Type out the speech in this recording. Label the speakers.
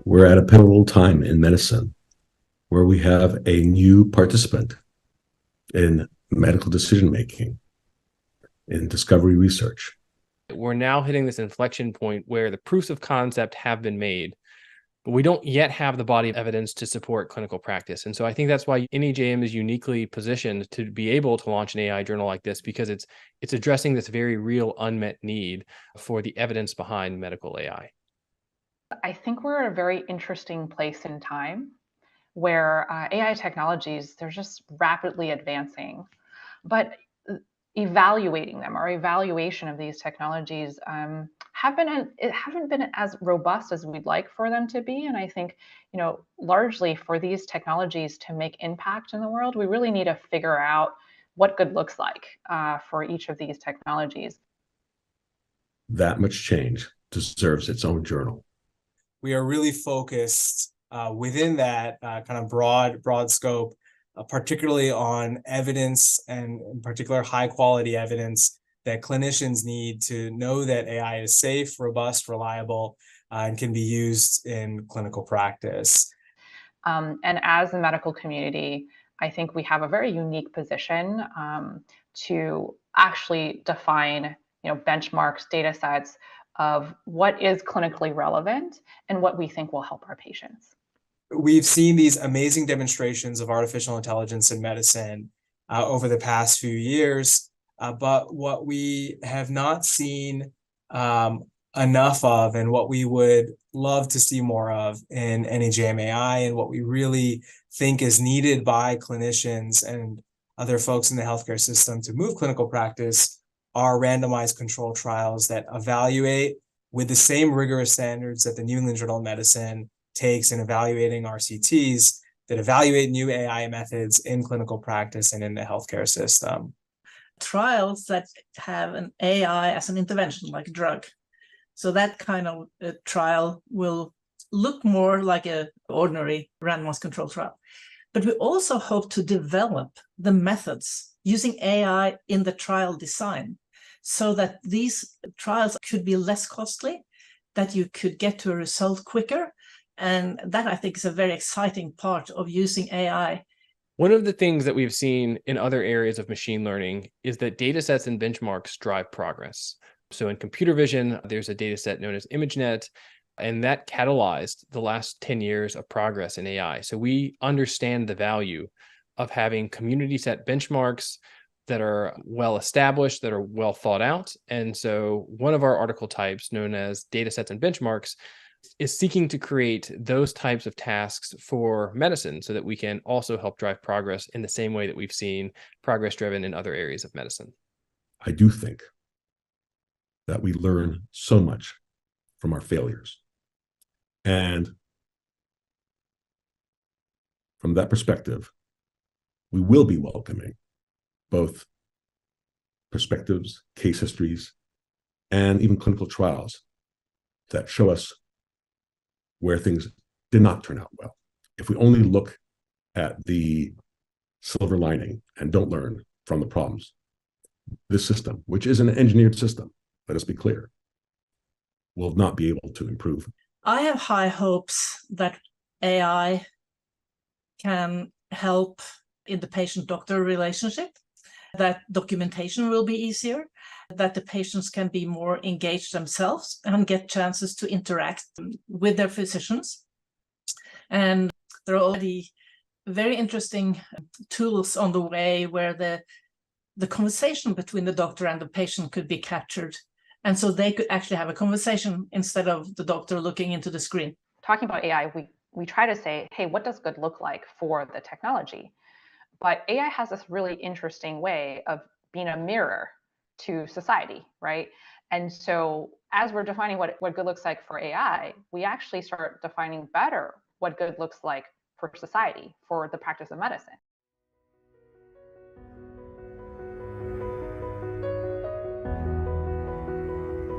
Speaker 1: We're at a pivotal time in medicine where we have a new participant in medical decision-making, in discovery research.
Speaker 2: We're now hitting this inflection point where the proofs of concept have been made, but we don't yet have the body of evidence to support clinical practice. And so I think that's why NEJM is uniquely positioned to be able to launch an AI journal like this, because it's addressing this very real unmet need for the evidence behind medical AI.
Speaker 3: I think we're at a very interesting place in time where AI technologies, they're just rapidly advancing, but evaluating them or evaluation of these technologies haven't been as robust as we'd like for them to be. And I think, largely for these technologies to make impact in the world, we really need to figure out what good looks like for each of these technologies.
Speaker 1: That much change deserves its own journal.
Speaker 4: We are really focused within that kind of broad scope, particularly on evidence, and in particular high quality evidence that clinicians need to know that AI is safe, robust, reliable, and can be used in clinical practice.
Speaker 3: And as the medical community, I think we have a very unique position to actually define, benchmarks, data sets of what is clinically relevant and what we think will help our patients.
Speaker 4: We've seen these amazing demonstrations of artificial intelligence in medicine over the past few years, but what we have not seen enough of, and what we would love to see more of in NEJM AI, and what we really think is needed by clinicians and other folks in the healthcare system to move clinical practice, are randomized control trials that evaluate with the same rigorous standards that the New England Journal of Medicine takes in evaluating RCTs, that evaluate new AI methods in clinical practice and in the healthcare system.
Speaker 5: Trials that have an AI as an intervention, like a drug. So that kind of trial will look more like an ordinary randomized control trial. But we also hope to develop the methods using AI in the trial design so that these trials could be less costly, that you could get to a result quicker. And that, I think, is a very exciting part of using AI.
Speaker 2: One of the things that we've seen in other areas of machine learning is that data sets and benchmarks drive progress. So in computer vision, there's a data set known as ImageNet, and that catalyzed the last 10 years of progress in AI. So we understand the value of having community set benchmarks that are well established, that are well thought out. And so one of our article types, known as data sets and benchmarks, is seeking to create those types of tasks for medicine so that we can also help drive progress in the same way that we've seen progress driven in other areas of medicine.
Speaker 1: I do think that we learn so much from our failures. And from that perspective, we will be welcoming both perspectives, case histories, and even clinical trials that show us where things did not turn out well. If we only look at the silver lining and don't learn from the problems, this system, which is an engineered system, let us be clear, will not be able to improve.
Speaker 5: I have high hopes that AI can help in the patient-doctor relationship, that documentation will be easier, that the patients can be more engaged themselves and get chances to interact with their physicians. And there are already very interesting tools on the way where the conversation between the doctor and the patient could be captured. And so they could actually have a conversation instead of the doctor looking into the screen.
Speaker 3: Talking about AI, we try to say, hey, what does good look like for the technology? But AI has this really interesting way of being a mirror to society, right? And so as we're defining what good looks like for AI, we actually start defining better what good looks like for society, for the practice of medicine.